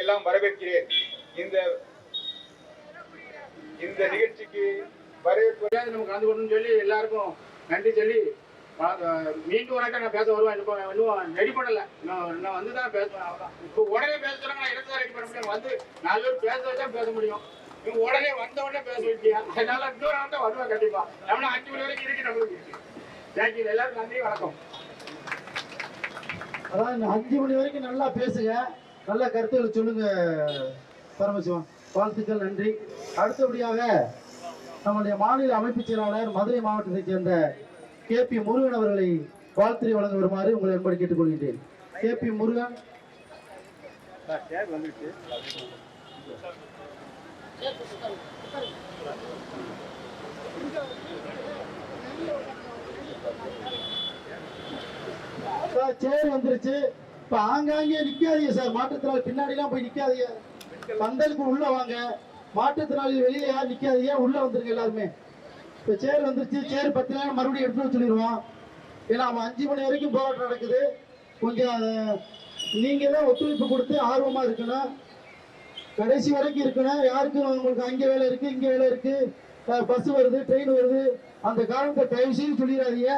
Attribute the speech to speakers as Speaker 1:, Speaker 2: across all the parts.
Speaker 1: எல்லாம் வரவேற்கிறேன். இந்த இந்த நிகழ்ச்சிக்கு வரவேற்பு நம்ம கலந்து கொண்டு சொல்லி எல்லாருக்கும் நன்றி சொல்லி மீண்டும் வணக்கம். நான் பேச வருவேன். இன்னும் ரெடி பண்ணல. நான் வந்து தான் பேசுவேன். அவ்வளோதான். இப்போ உடனே பேச சொன்னா நான் இடத்துல ரெடி பண்ண முடியும். வந்து 4 பேர் பேச வச்சா பேச முடியும். இவங்க உடனே வந்த உடனே பேச வைக்கியா? அதனால இன்னொரு ஆள் தான் வருவேன் கண்டிப்பா. நம்மள 5 மணி வரைக்கும் இருக்கு நம்மளுக்கு. தேங்க்யூ. எல்லாரும் நன்றி, வணக்கம்.
Speaker 2: அதான் இந்த 5 மணி வரைக்கும் நல்லா பேசுங்க, நல்ல கருத்துக்களை சொல்லுங்க பரமசிவம். வாழ்த்துக்கள், நன்றி. அடுத்தபடியாக நம்முடைய மாநில அமைப்பு செயலாளர் மதுரை மாவட்டத்தைச் சேர்ந்த KP முருகன் அவர்களை வாழ்த்துறை வழங்க வருமாறு உங்களை என்பதை கேட்டுக்கொள்கின்றேன். KP முருகன். சேர் வந்துருச்சு. இப்ப ஆங்காங்கே நிக்காதீங்க சார். மாற்றுத்திறனாளி பின்னாடிலாம் போய் நிக்காதீங்க. பந்தலுக்கு உள்ள வாங்க. மாற்றுத்திறனாளி வெளியே யாரும் நிக்காதீங்க, உள்ள வந்துருங்க எல்லாருமே. இப்ப சேர் வந்துருச்சு. சேர் 10 நாள் மறுபடியும் எடுத்து சொல்லிடுவோம். ஏன்னா அவன் 5 மணி வரைக்கும் போராட்டம் நடக்குது. கொஞ்சம் நீங்க தான் ஒத்துழைப்பு கொடுத்து ஆர்வமா இருக்கணும். கடைசி வரைக்கும் இருக்கணும். யாருக்கும் உங்களுக்கு அங்கே வேலை இருக்கு, இங்கே வேலை இருக்கு, பஸ் வருது, ட்ரெயின் வருது, அந்த காரணத்தை தயவு செய்து சொல்லிடாதீங்க.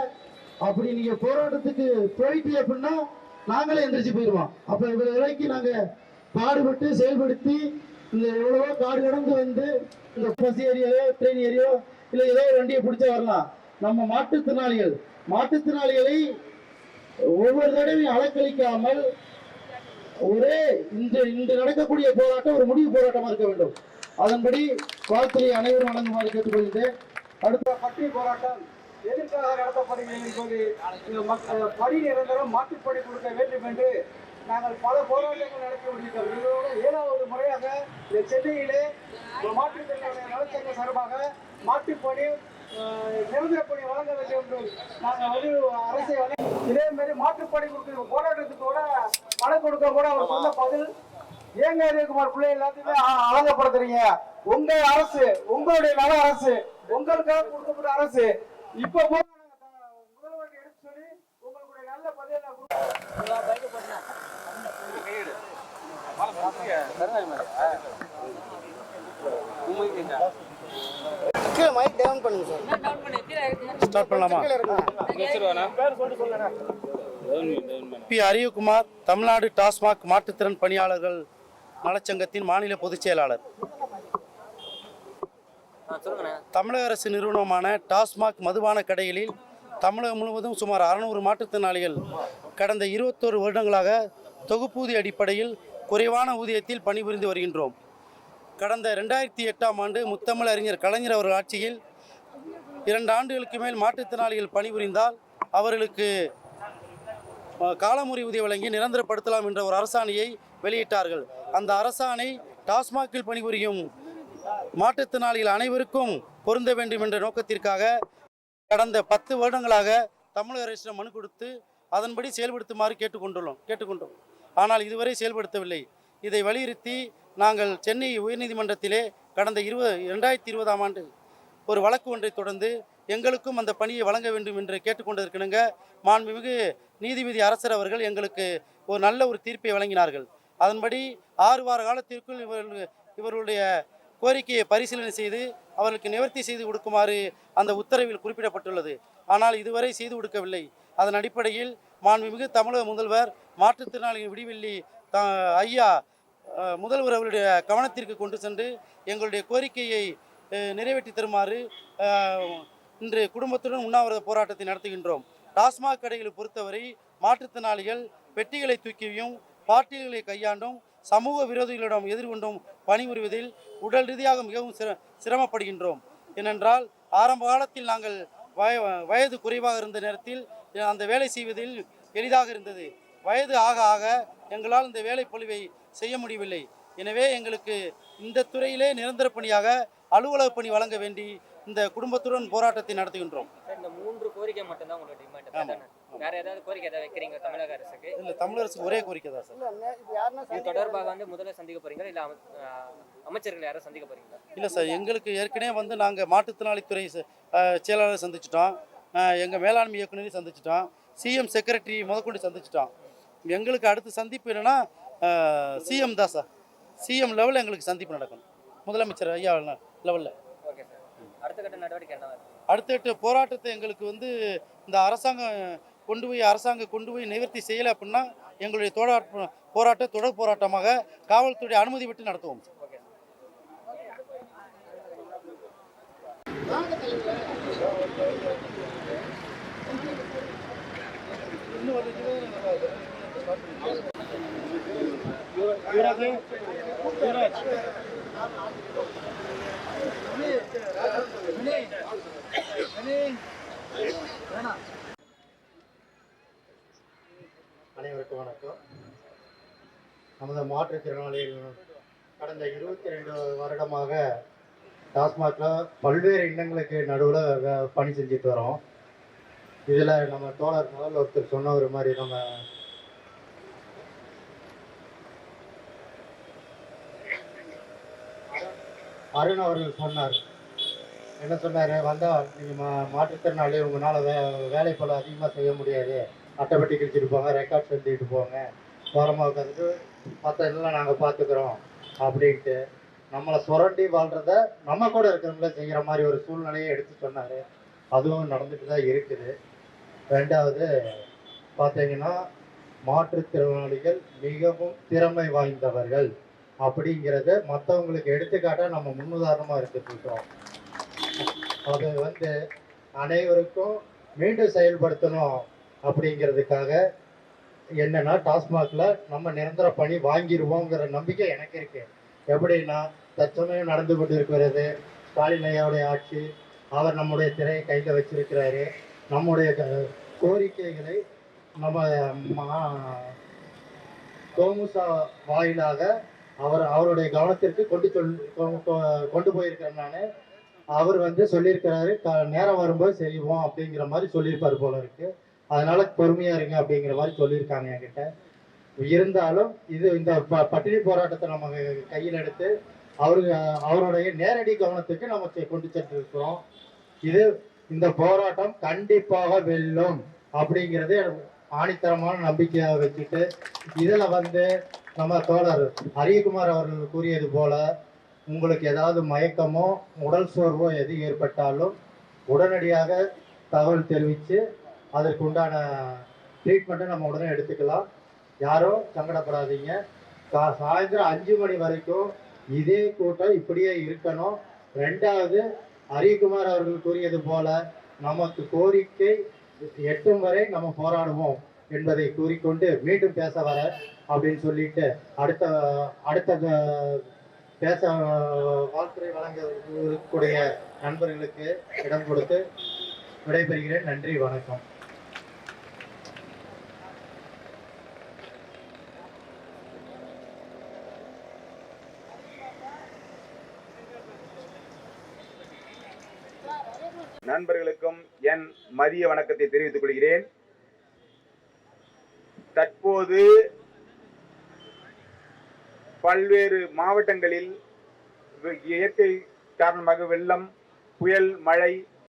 Speaker 2: அப்படி நீங்க போராட்டத்துக்கு போயிட்டு அப்படின்னா நாங்களே எந்திரிச்சு போயிடுவோம். அப்ப இவ்வளவு வரைக்கும் நாங்க பாடுபட்டு செயல்படுத்தி இந்த எவ்வளவோ காடு கடந்து வந்து இந்த பஸ் ஏரியோ ட்ரெயின் ஏரியோ இல்ல ஏதோ ஒரு வண்டியை பிடிச்சா வரலாம். நம்ம மாற்றுத்திறனாளிகளை ஒவ்வொரு தடவையும் அலக்களிக்காமல் ஒரே இன்று நடக்கக்கூடிய போராட்டம் ஒரு முடிவு போராட்டமா இருக்க வேண்டும். அதன்படி வாழ்த்துறை அனைவரும் வழங்குமாறு கேட்டுக்கொள்கிறேன். அடுத்த பற்றிய போராட்டம் எதற்காக நடத்தப்படுகிறது என்பது பணி நிரந்தரம் மாற்றுப்பணி கொடுக்க வேண்டும் என்று நாங்கள் பல போராட்டங்கள் நடத்தி வருகிறோம். இதோடு 7வது முறையாக இந்த சென்னையிலே மாற்றுத்திறனாளி நலச்சங்க சார்பாக மாற்றுப்பணி நிரந்தர பணி வழங்க வேண்டும் என்று நாங்கள் வந்து அரசை இதே மாதிரி மாற்றுப்பணி கொடுக்க போராட்டத்துக்கூட பணம் கொடுக்க கூட அவர் சொன்ன பதில், ஏங்க இருக்குமார் பிள்ளை எல்லாத்தையுமே அழகப்படுத்துறீங்க. உங்க அரசு, உங்களுடைய நல அரசு, உங்களுக்காக கொடுக்கப்பட்ட அரசு. இப்ப முதல்வர் எடுத்து சொல்லி உங்களுடைய நல்ல பதிலை மைக் டவுன் பண்ணுங்க சார். ஸ்டார்ட் பண்ணலாமா? பி. அரியகுமார், தமிழ்நாடு டாஸ்மாக் மாற்றுத்திறன் பணியாளர்கள் நலச்சங்கத்தின் மாநில பொதுச் செயலாளர். தமிழக அரசு நிறுவனமான டாஸ்மாக் மதுபான கடைகளில் தமிழகம் முழுவதும் சுமார் 600 மாற்றுத்திறனாளிகள் கடந்த 21 வருடங்களாக தொகுப்பூதிய அடிப்படையில் குறைவான ஊதியத்தில் பணிபுரிந்து வருகின்றோம். கடந்த 2008ஆம் ஆண்டு முத்தமிழ் அறிஞர் கலைஞர் அவர்கள் ஆட்சியில் 2 ஆண்டுகளுக்கு மேல் மாற்றுத்திறனாளிகள் பணிபுரிந்தால் அவர்களுக்கு காலமுறை ஊதியம் வழங்கி நிரந்தரப்படுத்தலாம் என்ற ஒரு அரசாணையை வெளியிட்டார்கள். அந்த அரசாணை டாஸ்மாகில் பணிபுரியும் மாற்றுத்திறனாளிகள் அனைவருக்கும் பொருந்த வேண்டும் என்ற நோக்கத்திற்காக கடந்த 10 வருடங்களாக தமிழக அரசிடம் மனு கொடுத்து அதன்படி செயல்படுத்துமாறு கேட்டுக்கொண்டோம். ஆனால் இதுவரை செயல்படுத்தவில்லை. இதை வலியுறுத்தி நாங்கள் சென்னை உயர்நீதிமன்றத்திலே கடந்த 2020ஆம் ஆண்டு ஒரு வழக்கு ஒன்றை தொடர்ந்து எங்களுக்கும் அந்த பணியை வழங்க வேண்டும் என்று கேட்டுக்கொண்டிருக்கணுங்க. மாண்புமிகு நீதிபதி அரசர் அவர்கள் எங்களுக்கு ஒரு நல்ல ஒரு தீர்ப்பை வழங்கினார்கள். அதன்படி 6 வார காலத்திற்குள் இவர்களுடைய கோரிக்கையை பரிசீலனை செய்து அவர்களுக்கு நிவர்த்தி செய்து கொடுக்குமாறு அந்த உத்தரவில் குறிப்பிடப்பட்டுள்ளது. ஆனால் இதுவரை செய்து கொடுக்கவில்லை. அதன் அடிப்படையில் மாண்புமிகு தமிழக முதல்வர் மாற்றுத்திறனாளிகள் விடிவெள்ளி ஐயா முதல்வர் அவருடைய கவனத்திற்கு கொண்டு சென்று எங்களுடைய கோரிக்கையை நிறைவேற்றி தருமாறு இன்று குடும்பத்துடன் உண்ணாவிரத போராட்டத்தை நடத்துகின்றோம். டாஸ்மாக் கடைகளை பொறுத்தவரை மாற்றுத்திறனாளிகள் பெட்டிகளை தூக்கியும் பாட்டில்களை கையாண்டும் சமூக விரோதிகளிடம் எதிர்கொண்டும் பணிபுரிவதில் உடல் ரீதியாக மிகவும் சிரமப்படுகின்றோம். ஏனென்றால் ஆரம்ப காலத்தில் நாங்கள் வயது குறைவாக இருந்த நேரத்தில் அந்த வேலை செய்வதில் எளிதாக இருந்தது. வயது ஆக ஆக எங்களால் இந்த வேலை பொழிவை செய்ய முடியவில்லை. எனவே எங்களுக்கு இந்த துறையிலே நிரந்தர பணியாக அலுவலக பணி வழங்க வேண்டி இந்த குடும்பத்துடன் போராட்டத்தை நடத்துகின்றோம்.
Speaker 3: இந்த 3 கோரிக்கை மட்டும் தான் உங்களுடைய டிமாண்ட். வேற ஏதாவது கோரிக்கை ஏதாவது வைக்கிறீங்க தமிழக அரசுக்கு?
Speaker 2: இல்ல, தமிழக அரசுக்கு ஒரே கோரிக்கை தான் சார்.
Speaker 3: இது தொடர்பாக முதல்ல சந்திக்க போறீங்களா இல்ல அமைச்சர்கள் யாரும் சந்திக்க போறீங்களா?
Speaker 2: இல்ல சார், எங்களுக்கு ஏற்கனவே நாங்கள் மாற்றுத்திறனாளித்துறை செயலாளரை சந்திச்சிட்டோம், எங்கள் மேலாண்மை இயக்குநரையும் சந்திச்சிட்டோம், சிஎம் செக்ரட்டரி முதற்கொண்டு சந்திச்சிட்டோம். எங்களுக்கு அடுத்த சந்திப்பு என்னன்னா சிஎம் தான் சார். சிஎம் லெவலில் எங்களுக்கு சந்திப்பு நடக்கணும், முதலமைச்சர் ஐயா லெவலில்.
Speaker 3: Okay sir. அடுத்த கட்ட நடவடிக்கை என்ன?
Speaker 2: அடுத்த போராட்டத்தை எங்களுக்கு இந்த அரசாங்கம் கொண்டு போய் நிவர்த்தி செய்யலை அப்படின்னா எங்களுடைய போராட்டம் தொடர் போராட்டமாக காவல்துறை அனுமதி விட்டு நடத்துவோம்.
Speaker 3: ஓகே
Speaker 4: அனைவருக்கும் வணக்கம். நமது மாற்றுத்திறனாளிகள் கடந்த 22 வருடமாக டாஸ்மாகில் பல்வேறு இன்னங்களுக்கு நடுவில் பணி செஞ்சுட்டு வரோம். இதில் நம்ம தோழர் முதல் ஒருத்தர் சொன்ன ஒரு மாதிரி நம்ம அருண் அவர்கள் சொன்னார். என்ன சொன்னார்? வந்தால் நீங்கள் மாற்றுத்திறனாளி உங்களால் வேலை போல் அதிகமாக செய்ய முடியாது, அட்டைப்பட்டி கிழிச்சிட்டு போங்க, ரெக்கார்ட்ஸ் எழுதிட்டு போங்க, ஓரமாக உட்காந்துட்டு மற்ற இதெல்லாம் நாங்கள் பார்த்துக்குறோம் அப்படின்ட்டு நம்மளை சுரண்டி வாழ்கிறத நம்ம கூட இருக்கிறவங்கள செய்கிற மாதிரி ஒரு சூழ்நிலையை எடுத்து சொன்னார். அதுவும் நடந்துட்டு தான் இருக்குது. ரெண்டாவது பார்த்தீங்கன்னா மாற்றுத்திறனாளிகள் மிகவும் திறமை வாய்ந்தவர்கள் அப்படிங்கிறத மற்றவங்களுக்கு எடுத்துக்காட்டாக நம்ம முன்னுதாரணமாக எடுத்துக்கிட்டோம். அது அனைவருக்கும் மீண்டும் செயல்படுத்தணும் அப்படிங்கிறதுக்காக என்னன்னா டாஸ்மாகில் நம்ம நிரந்தர பணி வாங்கிடுவோங்கிற நம்பிக்கை எனக்கு இருக்கு. எப்படின்னா தற்சமயம் நடந்து கொண்டு இருக்கிறது ஸ்டாலின் ஐயாவுடைய ஆட்சி. அவர் நம்முடைய திரையை கையில் வச்சிருக்கிறாரு. நம்முடைய கோரிக்கைகளை நம்ம தோமுசா வாயிலாக அவருடைய கவனத்திற்கு கொண்டு போயிருக்கிறேன் நான். அவர் சொல்லியிருக்கிறாரு, நேரம் வரும்போது செய்வோம் அப்படிங்கிற மாதிரி சொல்லியிருப்பார் போல இருக்கு. அதனால பொறுமையா இருங்க அப்படிங்கிற மாதிரி சொல்லியிருக்காங்க என்கிட்ட. இருந்தாலும் இந்த பட்டினி போராட்டத்தை நம்ம கையில் எடுத்து அவருடைய நேரடி கவனத்துக்கு நம்ம கொண்டு சென்றிருக்கிறோம். இந்த போராட்டம் கண்டிப்பாக வெல்லும் அப்படிங்கிறது ஆணித்தரமான நம்பிக்கையாக வச்சுட்டு இதில் நம்ம தோழர் ஹரிகுமார் அவர்கள் கூறியது போல உங்களுக்கு ஏதாவது மயக்கமோ உடல் சோர்வோ எது ஏற்பட்டாலும் உடனடியாக தகவல் தெரிவித்து அதற்கு உண்டான ட்ரீட்மெண்ட்டை நம்ம உடனே எடுத்துக்கலாம். யாரும் சங்கடப்படாதீங்க. சாயந்தரம் 5 மணி வரைக்கும் இதே கூட்டம் இப்படியே இருக்கணும். ரெண்டாவது ஹரிகுமார் அவர்கள் கூறியது போல நமக்கு கோரிக்கை எட்டும் வரை நம்ம போராடுவோம் என்பதை கூறிக்கொண்டு மீண்டும் பேச வர அப்படின்னு சொல்லிட்டு அடுத்த பேச வாழ்த்துறை வழங்கக்கூடிய நண்பர்களுக்கு இடம் கொடுத்து விடைபெறுகிறேன். நன்றி, வணக்கம்.
Speaker 5: நண்பர்களுக்கும் என் மதிய வணக்கத்தை தெரிவித்துக் கொள்கிறேன். தற்போது பல்வேறு மாவட்டங்களில் இயற்கை காரணமாக வெள்ளம், புயல், மழை